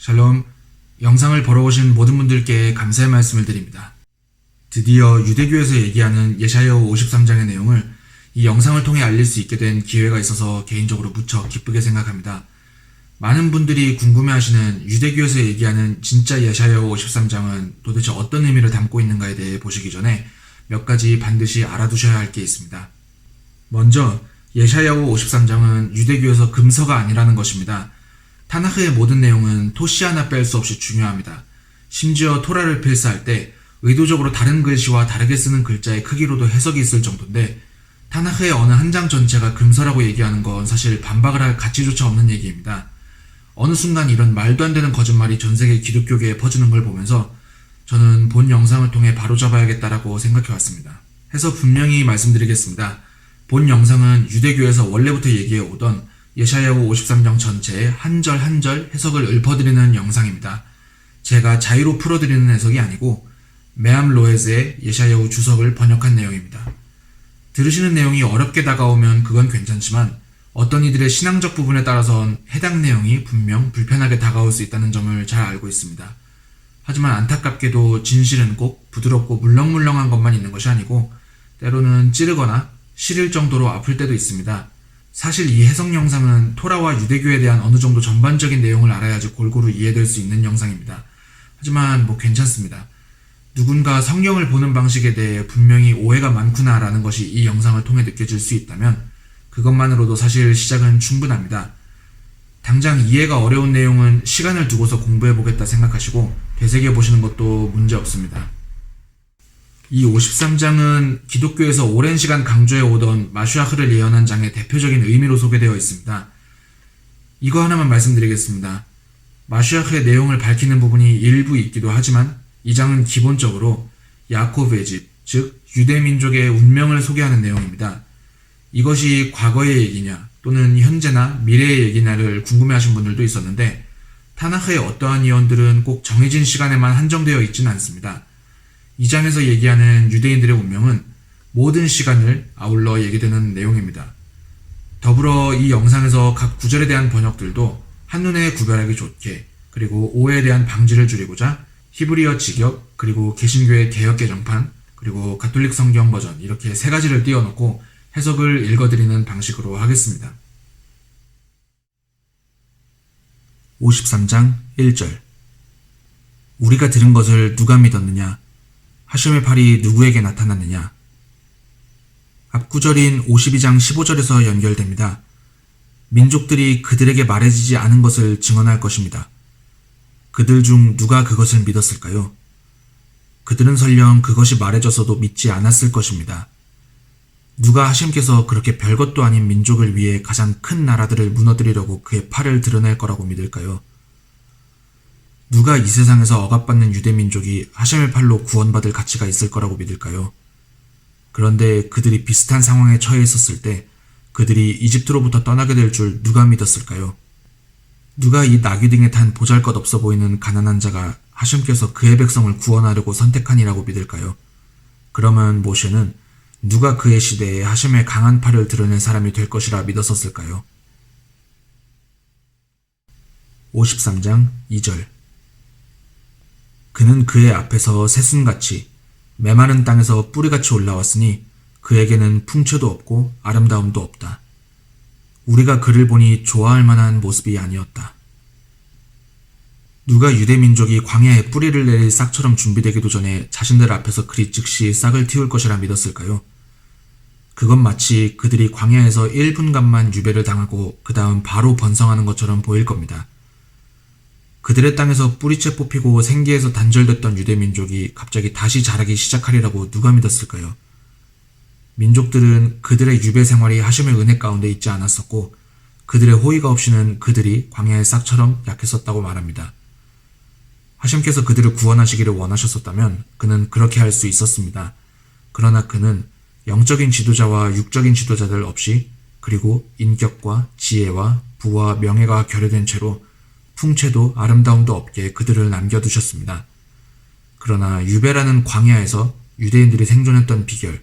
샬롬, 영상을 보러 오신 모든 분들께 감사의 말씀을 드립니다. 드디어 유대교에서 얘기하는 예사야후 53장의 내용을 이 영상을 통해 알릴 수 있게 된 기회가 있어서 개인적으로 무척 기쁘게 생각합니다. 많은 분들이 궁금해하시는 유대교에서 얘기하는 진짜 예사야후 53장은 도대체 어떤 의미를 담고 있는가에 대해 보시기 전에 몇 가지 반드시 알아두셔야 할 게 있습니다. 먼저 예사야후 53장은 유대교에서 금서가 아니라는 것입니다. 타나흐의 모든 내용은 토시 하나 뺄 수 없이 중요합니다. 심지어 토라를 필사할 때 의도적으로 다른 글씨와 다르게 쓰는 글자의 크기로도 해석이 있을 정도인데 타나흐의 어느 한 장 전체가 금서라고 얘기하는 건 사실 반박을 할 가치조차 없는 얘기입니다. 어느 순간 이런 말도 안 되는 거짓말이 전 세계 기독교계에 퍼지는 걸 보면서 저는 본 영상을 통해 바로잡아야겠다라고 생각해왔습니다. 해서 분명히 말씀드리겠습니다. 본 영상은 유대교에서 원래부터 얘기해 오던 예사야후 53장 전체의 한 절 한 절 해석을 읊어드리는 영상입니다. 제가 자유로 풀어드리는 해석이 아니고 메암 로에즈의 예사야후 주석을 번역한 내용입니다. 들으시는 내용이 어렵게 다가오면 그건 괜찮지만 어떤 이들의 신앙적 부분에 따라선 해당 내용이 분명 불편하게 다가올 수 있다는 점을 잘 알고 있습니다. 하지만 안타깝게도 진실은 꼭 부드럽고 물렁물렁한 것만 있는 것이 아니고 때로는 찌르거나 시릴 정도로 아플 때도 있습니다. 사실 이 해석 영상은 토라와 유대교에 대한 어느 정도 전반적인 내용을 알아야지 골고루 이해될 수 있는 영상입니다. 하지만 괜찮습니다. 누군가 성경을 보는 방식에 대해 분명히 오해가 많구나라는 것이 이 영상을 통해 느껴질 수 있다면 그것만으로도 사실 시작은 충분합니다. 당장 이해가 어려운 내용은 시간을 두고서 공부해보겠다 생각하시고 되새겨보시는 것도 문제없습니다. 이 53장은 기독교에서 오랜 시간 강조해 오던 마슈아흐를 예언한 장의 대표적인 의미로 소개되어 있습니다. 이거 하나만 말씀드리겠습니다. 마슈아흐의 내용을 밝히는 부분이 일부 있기도 하지만 이 장은 기본적으로 야코브의 집, 즉 유대민족의 운명을 소개하는 내용입니다. 이것이 과거의 얘기냐 또는 현재나 미래의 얘기냐를 궁금해하신 분들도 있었는데 타나흐의 어떠한 예언들은 꼭 정해진 시간에만 한정되어 있지는 않습니다. 이 장에서 얘기하는 유대인들의 운명은 모든 시간을 아울러 얘기되는 내용입니다. 더불어 이 영상에서 각 구절에 대한 번역들도 한눈에 구별하기 좋게 그리고 오해에 대한 방지를 줄이고자 히브리어 직역 그리고 개신교의 개역 개정판 그리고 가톨릭 성경 버전 이렇게 세 가지를 띄워놓고 해석을 읽어드리는 방식으로 하겠습니다. 53장 1절 우리가 들은 것을 누가 믿었느냐? 하셴의 팔이 누구에게 나타났느냐? 앞 구절인 52장 15절에서 연결됩니다. 민족들이 그들에게 말해지지 않은 것을 증언할 것입니다. 그들 중 누가 그것을 믿었을까요? 그들은 설령 그것이 말해져서도 믿지 않았을 것입니다. 누가 하셴께서 그렇게 별것도 아닌 민족을 위해 가장 큰 나라들을 무너뜨리려고 그의 팔을 드러낼 거라고 믿을까요? 누가 이 세상에서 억압받는 유대민족이 하셴의 팔로 구원받을 가치가 있을 거라고 믿을까요? 그런데 그들이 비슷한 상황에 처해 있었을 때 그들이 이집트로부터 떠나게 될 줄 누가 믿었을까요? 누가 이 나귀 등에 탄 보잘것없어 보이는 가난한 자가 하셴께서 그의 백성을 구원하려고 선택하니라고 믿을까요? 그러면 모세는 누가 그의 시대에 하셴의 강한 팔을 드러낸 사람이 될 것이라 믿었었을까요? 53장 2절 그는 그의 앞에서 새순같이 메마른 땅에서 뿌리같이 올라왔으니 그에게는 풍채도 없고 아름다움도 없다. 우리가 그를 보니 좋아할 만한 모습이 아니었다. 누가 유대민족이 광야에 뿌리를 내릴 싹처럼 준비되기도 전에 자신들 앞에서 그리 즉시 싹을 틔울 것이라 믿었을까요? 그건 마치 그들이 광야에서 1분간만 유배를 당하고 그 다음 바로 번성하는 것처럼 보일 겁니다. 그들의 땅에서 뿌리채 뽑히고 생계에서 단절됐던 유대민족이 갑자기 다시 자라기 시작하리라고 누가 믿었을까요? 민족들은 그들의 유배 생활이 하셴의 은혜 가운데 있지 않았었고 그들의 호의가 없이는 그들이 광야의 싹처럼 약했었다고 말합니다. 하셴께서 그들을 구원하시기를 원하셨었다면 그는 그렇게 할 수 있었습니다. 그러나 그는 영적인 지도자와 육적인 지도자들 없이 그리고 인격과 지혜와 부와 명예가 결여된 채로 풍채도 아름다움도 없게 그들을 남겨두셨습니다. 그러나 유배라는 광야에서 유대인들이 생존했던 비결,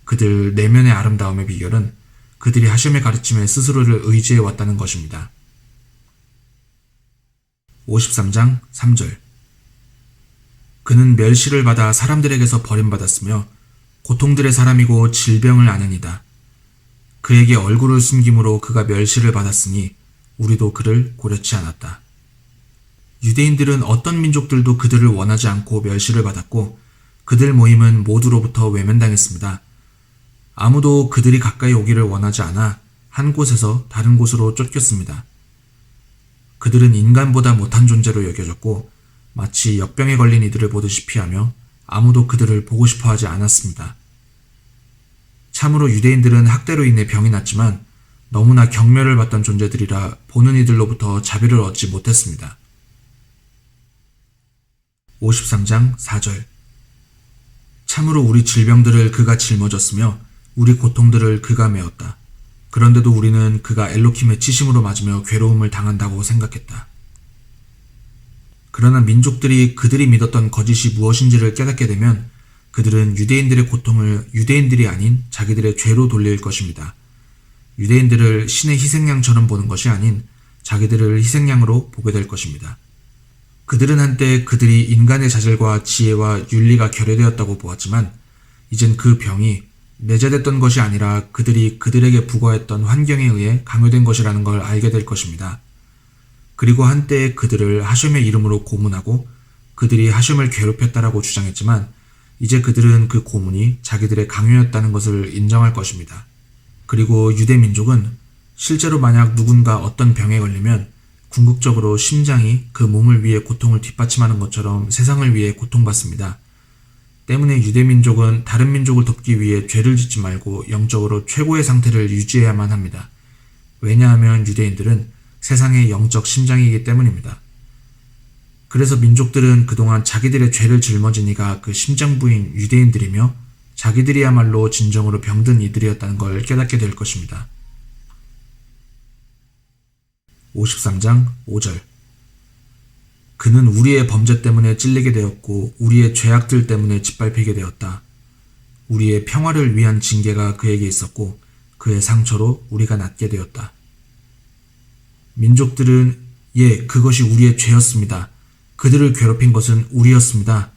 그들 내면의 아름다움의 비결은 그들이 하셴의 가르침에 스스로를 의지해 왔다는 것입니다. 53장 3절. 그는 멸시를 받아 사람들에게서 버림받았으며 고통들의 사람이고 질병을 아느니라. 그에게 얼굴을 숨김으로 그가 멸시를 받았으니 우리도 그를 고려치 않았다. 유대인들은 어떤 민족들도 그들을 원하지 않고 멸시를 받았고 그들 모임은 모두로부터 외면당했습니다. 아무도 그들이 가까이 오기를 원하지 않아 한 곳에서 다른 곳으로 쫓겼습니다. 그들은 인간보다 못한 존재로 여겨졌고 마치 역병에 걸린 이들을 보듯이 피하며 아무도 그들을 보고 싶어 하지 않았습니다. 참으로 유대인들은 학대로 인해 병이 났지만 너무나 경멸을 받던 존재들이라 보는 이들로부터 자비를 얻지 못했습니다. 53장 4절. 참으로 우리 질병들을 그가 짊어졌으며 우리 고통들을 그가 메었다. 그런데도 우리는 그가 엘로킴의 치심으로 맞으며 괴로움을 당한다고 생각했다. 그러나 민족들이 그들이 믿었던 거짓이 무엇인지를 깨닫게 되면 그들은 유대인들의 고통을 유대인들이 아닌 자기들의 죄로 돌릴 것입니다. 유대인들을 신의 희생양처럼 보는 것이 아닌 자기들을 희생양으로 보게 될 것입니다. 그들은 한때 그들이 인간의 자질과 지혜와 윤리가 결여되었다고 보았지만 이젠 그 병이 내재됐던 것이 아니라 그들이 그들에게 부과했던 환경에 의해 강요된 것이라는 걸 알게 될 것입니다. 그리고 한때 그들을 하셴의 이름으로 고문하고 그들이 하셴을 괴롭혔다라고 주장했지만 이제 그들은 그 고문이 자기들의 강요였다는 것을 인정할 것입니다. 그리고 유대 민족은 실제로 만약 누군가 어떤 병에 걸리면 궁극적으로 심장이 그 몸을 위해 고통을 뒷받침하는 것처럼 세상을 위해 고통받습니다. 때문에 유대 민족은 다른 민족을 돕기 위해 죄를 짓지 말고 영적으로 최고의 상태를 유지해야만 합니다. 왜냐하면 유대인들은 세상의 영적 심장이기 때문입니다. 그래서 민족들은 그동안 자기들의 죄를 짊어진 이가 그 심장부인 유대인들이며 자기들이야말로 진정으로 병든 이들이었다는 걸 깨닫게 될 것입니다. 53장 5절. 그는 우리의 범죄 때문에 찔리게 되었고 우리의 죄악들 때문에 짓밟히게 되었다. 우리의 평화를 위한 징계가 그에게 있었고 그의 상처로 우리가 낫게 되었다. 민족들은 그것이 우리의 죄였습니다. 그들을 괴롭힌 것은 우리였습니다.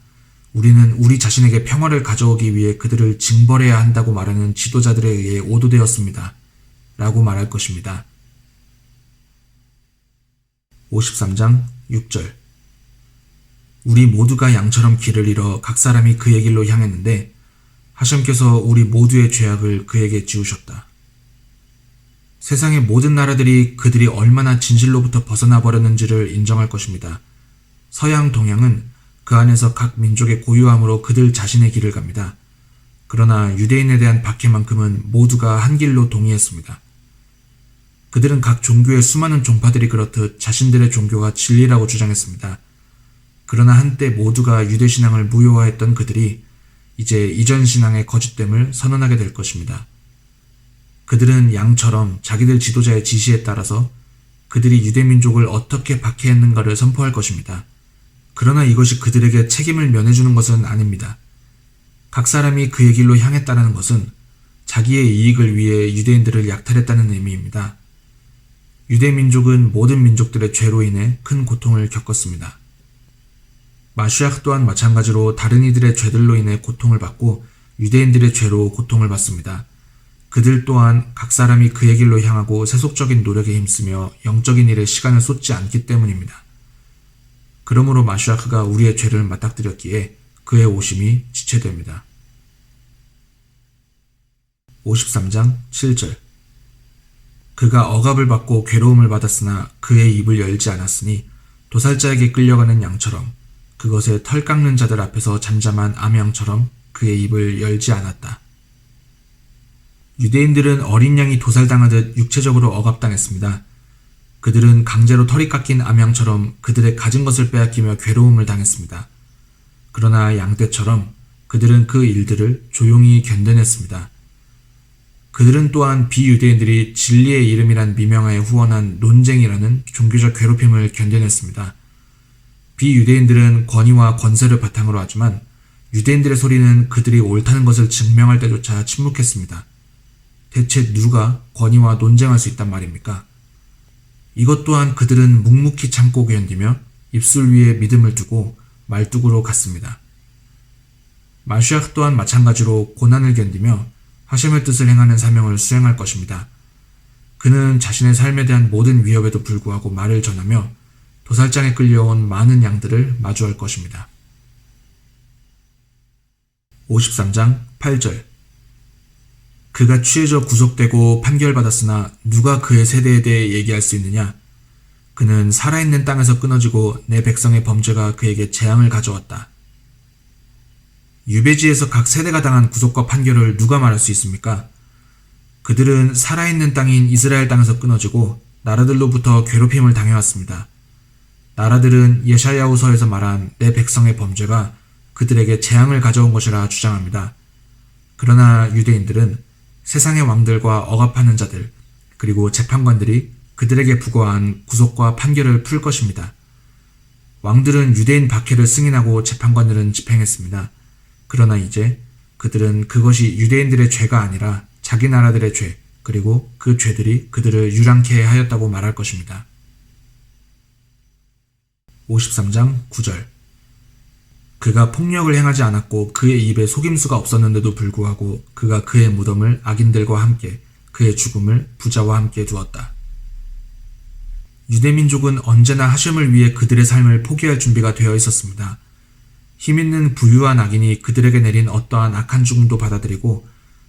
우리는 우리 자신에게 평화를 가져오기 위해 그들을 징벌해야 한다고 말하는 지도자들에 의해 오도되었습니다. 라고 말할 것입니다. 53장 6절. 우리 모두가 양처럼 길을 잃어 각 사람이 그의 길로 향했는데 하셴께서 우리 모두의 죄악을 그에게 지우셨다. 세상의 모든 나라들이 그들이 얼마나 진실로부터 벗어나 버렸는지를 인정할 것입니다. 서양, 동양은 그 안에서 각 민족의 고유함으로 그들 자신의 길을 갑니다. 그러나 유대인에 대한 박해만큼은 모두가 한 길로 동의했습니다. 그들은 각 종교의 수많은 종파들이 그렇듯 자신들의 종교가 진리라고 주장했습니다. 그러나 한때 모두가 유대신앙을 무효화했던 그들이 이제 이전 신앙의 거짓됨을 선언하게 될 것입니다. 그들은 양처럼 자기들 지도자의 지시에 따라서 그들이 유대민족을 어떻게 박해했는가를 선포할 것입니다. 그러나 이것이 그들에게 책임을 면해주는 것은 아닙니다. 각 사람이 그의 길로 향했다는 것은 자기의 이익을 위해 유대인들을 약탈했다는 의미입니다. 유대민족은 모든 민족들의 죄로 인해 큰 고통을 겪었습니다. 마시아흐 또한 마찬가지로 다른 이들의 죄들로 인해 고통을 받고 유대인들의 죄로 고통을 받습니다. 그들 또한 각 사람이 그의 길로 향하고 세속적인 노력에 힘쓰며 영적인 일에 시간을 쏟지 않기 때문입니다. 그러므로 마시아흐가 우리의 죄를 맞닥뜨렸기에 그의 오심이 지체됩니다. 53장 7절. 그가 억압을 받고 괴로움을 받았으나 그의 입을 열지 않았으니 도살자에게 끌려가는 양처럼 그것에 털 깎는 자들 앞에서 잠잠한 암양처럼 그의 입을 열지 않았다. 유대인들은 어린 양이 도살당하듯 육체적으로 억압당했습니다. 그들은 강제로 털이 깎인 암양처럼 그들의 가진 것을 빼앗기며 괴로움을 당했습니다. 그러나 양떼처럼 그들은 그 일들을 조용히 견뎌냈습니다. 그들은 또한 비유대인들이 진리의 이름이란 미명하에 후원한 논쟁이라는 종교적 괴롭힘을 견뎌냈습니다. 비유대인들은 권위와 권세를 바탕으로 하지만 유대인들의 소리는 그들이 옳다는 것을 증명할 때조차 침묵했습니다. 대체 누가 권위와 논쟁할 수 있단 말입니까? 이것 또한 그들은 묵묵히 참고 견디며 입술 위에 믿음을 두고 말뚝으로 갔습니다. 마시아흐 또한 마찬가지로 고난을 견디며 하셴의 뜻을 행하는 사명을 수행할 것입니다. 그는 자신의 삶에 대한 모든 위협에도 불구하고 말을 전하며 도살장에 끌려온 많은 양들을 마주할 것입니다. 53장 8절 그가 취해져 구속되고 판결받았으나 누가 그의 세대에 대해 얘기할 수 있느냐? 그는 살아있는 땅에서 끊어지고 내 백성의 범죄가 그에게 재앙을 가져왔다. 유배지에서 각 세대가 당한 구속과 판결을 누가 말할 수 있습니까? 그들은 살아있는 땅인 이스라엘 땅에서 끊어지고 나라들로부터 괴롭힘을 당해왔습니다. 나라들은 예샤야후서에서 말한 내 백성의 범죄가 그들에게 재앙을 가져온 것이라 주장합니다. 그러나 유대인들은 세상의 왕들과 억압하는 자들 그리고 재판관들이 그들에게 부과한 구속과 판결을 풀 것입니다. 왕들은 유대인 박해를 승인하고 재판관들은 집행했습니다. 그러나 이제 그들은 그것이 유대인들의 죄가 아니라 자기 나라들의 죄 그리고 그 죄들이 그들을 유랑케 하였다고 말할 것입니다. 53장 9절 그가 폭력을 행하지 않았고 그의 입에 속임수가 없었는데도 불구하고 그가 그의 무덤을 악인들과 함께 그의 죽음을 부자와 함께 두었다. 유대민족은 언제나 하셴을 위해 그들의 삶을 포기할 준비가 되어 있었습니다. 힘있는 부유한 악인이 그들에게 내린 어떠한 악한 죽음도 받아들이고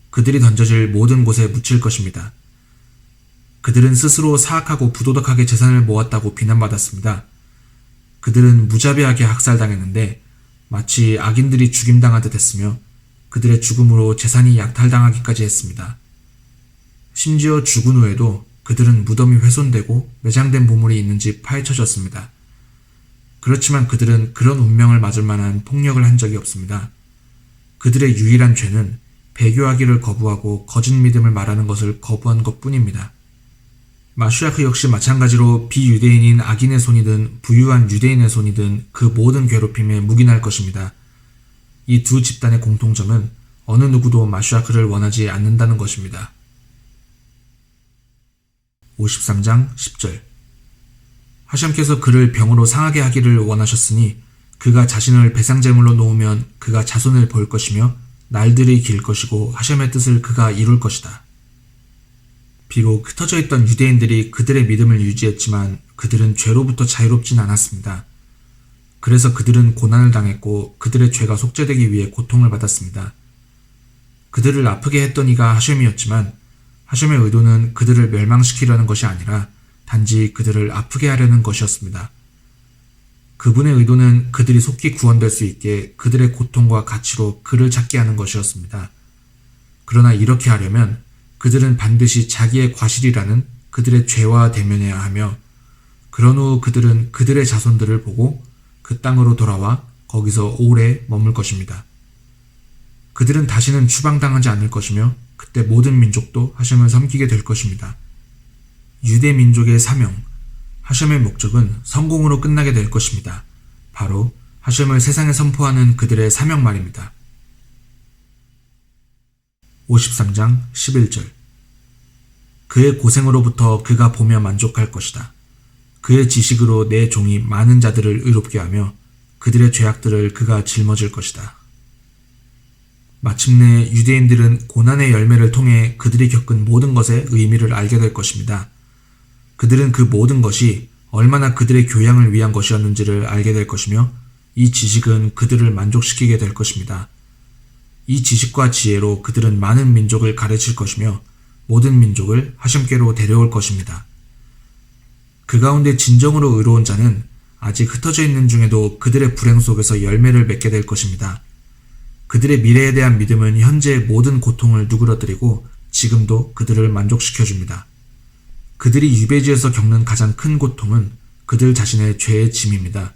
그들이 던져질 모든 곳에 묻힐 것입니다. 그들은 스스로 사악하고 부도덕하게 재산을 모았다고 비난받았습니다. 그들은 무자비하게 학살당했는데 마치 악인들이 죽임당하듯 했으며 그들의 죽음으로 재산이 약탈당하기까지 했습니다. 심지어 죽은 후에도 그들은 무덤이 훼손되고 매장된 보물이 있는지 파헤쳐졌습니다. 그렇지만 그들은 그런 운명을 맞을 만한 폭력을 한 적이 없습니다. 그들의 유일한 죄는 배교하기를 거부하고 거짓 믿음을 말하는 것을 거부한 것뿐입니다. 마시아흐 역시 마찬가지로 비유대인인 악인의 손이든 부유한 유대인의 손이든 그 모든 괴롭힘에 묵인할 것입니다. 이 두 집단의 공통점은 어느 누구도 마시아흐를 원하지 않는다는 것입니다. 53장 10절 하셴께서 그를 병으로 상하게 하기를 원하셨으니 그가 자신을 배상제물로 놓으면 그가 자손을 볼 것이며 날들이 길 것이고 하셴의 뜻을 그가 이룰 것이다. 비록 흩어져 있던 유대인들이 그들의 믿음을 유지했지만 그들은 죄로부터 자유롭진 않았습니다. 그래서 그들은 고난을 당했고 그들의 죄가 속죄되기 위해 고통을 받았습니다. 그들을 아프게 했던 이가 하셴이었지만 하셴의 의도는 그들을 멸망시키려는 것이 아니라 단지 그들을 아프게 하려는 것이었습니다. 그분의 의도는 그들이 속히 구원될 수 있게 그들의 고통과 가치로 그를 찾게 하는 것이었습니다. 그러나 이렇게 하려면 그들은 반드시 자기의 과실이라는 그들의 죄와 대면해야 하며 그런 후 그들은 그들의 자손들을 보고 그 땅으로 돌아와 거기서 오래 머물 것입니다. 그들은 다시는 추방당하지 않을 것이며 그때 모든 민족도 하셴을 섬기게 될 것입니다. 유대 민족의 사명, 하셴의 목적은 성공으로 끝나게 될 것입니다. 바로 하셴을 세상에 선포하는 그들의 사명 말입니다. 53장 11절 그의 고생으로부터 그가 보며 만족할 것이다. 그의 지식으로 내 종이 많은 자들을 의롭게 하며 그들의 죄악들을 그가 짊어질 것이다. 마침내 유대인들은 고난의 열매를 통해 그들이 겪은 모든 것의 의미를 알게 될 것입니다. 그들은 그 모든 것이 얼마나 그들의 교양을 위한 것이었는지를 알게 될 것이며 이 지식은 그들을 만족시키게 될 것입니다. 이 지식과 지혜로 그들은 많은 민족을 가르칠 것이며 모든 민족을 하셴께로 데려올 것입니다. 그 가운데 진정으로 의로운 자는 아직 흩어져 있는 중에도 그들의 불행 속에서 열매를 맺게 될 것입니다. 그들의 미래에 대한 믿음은 현재의 모든 고통을 누그러뜨리고 지금도 그들을 만족시켜줍니다. 그들이 유배지에서 겪는 가장 큰 고통은 그들 자신의 죄의 짐입니다.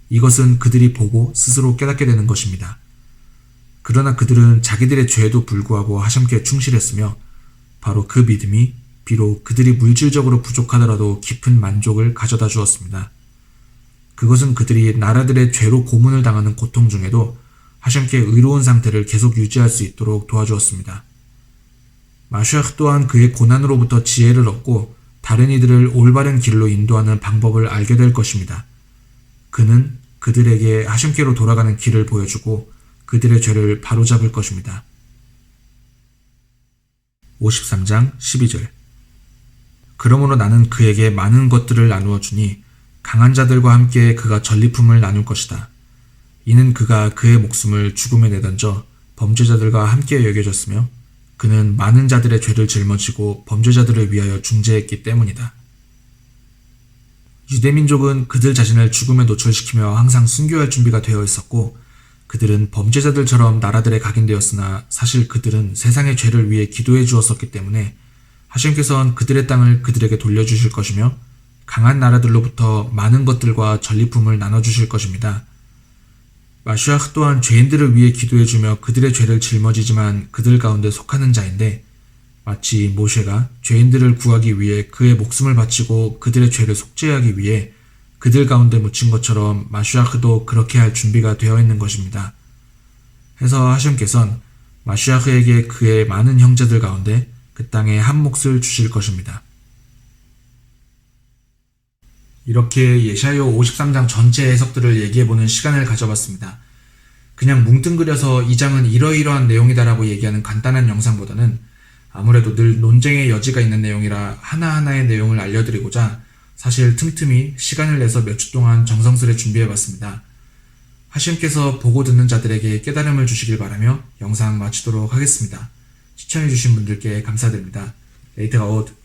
이것은 그들이 보고 스스로 깨닫게 되는 것입니다. 그러나 그들은 자기들의 죄에도 불구하고 하셴께 충실했으며 바로 그 믿음이 비록 그들이 물질적으로 부족하더라도 깊은 만족을 가져다 주었습니다. 그것은 그들이 나라들의 죄로 고문을 당하는 고통 중에도 하셴께 의로운 상태를 계속 유지할 수 있도록 도와주었습니다. 마시아흐 또한 그의 고난으로부터 지혜를 얻고 다른 이들을 올바른 길로 인도하는 방법을 알게 될 것입니다. 그는 그들에게 하심께로 돌아가는 길을 보여주고 그들의 죄를 바로잡을 것입니다. 53장 12절. 그러므로 나는 그에게 많은 것들을 나누어 주니 강한 자들과 함께 그가 전리품을 나눌 것이다. 이는 그가 그의 목숨을 죽음에 내던져 범죄자들과 함께 여겨졌으며 그는 많은 자들의 죄를 짊어지고 범죄자들을 위하여 중재했기 때문이다. 유대민족은 그들 자신을 죽음에 노출시키며 항상 순교할 준비가 되어 있었고 그들은 범죄자들처럼 나라들에 각인되었으나 사실 그들은 세상의 죄를 위해 기도해 주었었기 때문에 하심께서는 그들의 땅을 그들에게 돌려주실 것이며 강한 나라들로부터 많은 것들과 전리품을 나눠주실 것입니다. 마시아흐 또한 죄인들을 위해 기도해주며 그들의 죄를 짊어지지만 그들 가운데 속하는 자인데 마치 모세가 죄인들을 구하기 위해 그의 목숨을 바치고 그들의 죄를 속죄하기 위해 그들 가운데 묻힌 것처럼 마시아흐도 그렇게 할 준비가 되어 있는 것입니다. 해서 하심께서는 마시아흐에게 그의 많은 형제들 가운데 그 땅에 한 몫을 주실 것입니다. 이렇게 예샤야 53장 전체 해석들을 얘기해보는 시간을 가져봤습니다. 그냥 뭉뚱그려서 이 장은 이러이러한 내용이다라고 얘기하는 간단한 영상보다는 아무래도 늘 논쟁의 여지가 있는 내용이라 하나하나의 내용을 알려드리고자 사실 틈틈이 시간을 내서 몇 주 동안 정성스레 준비해봤습니다. 하심께서 보고 듣는 자들에게 깨달음을 주시길 바라며 영상 마치도록 하겠습니다. 시청해주신 분들께 감사드립니다. 레이트가 옷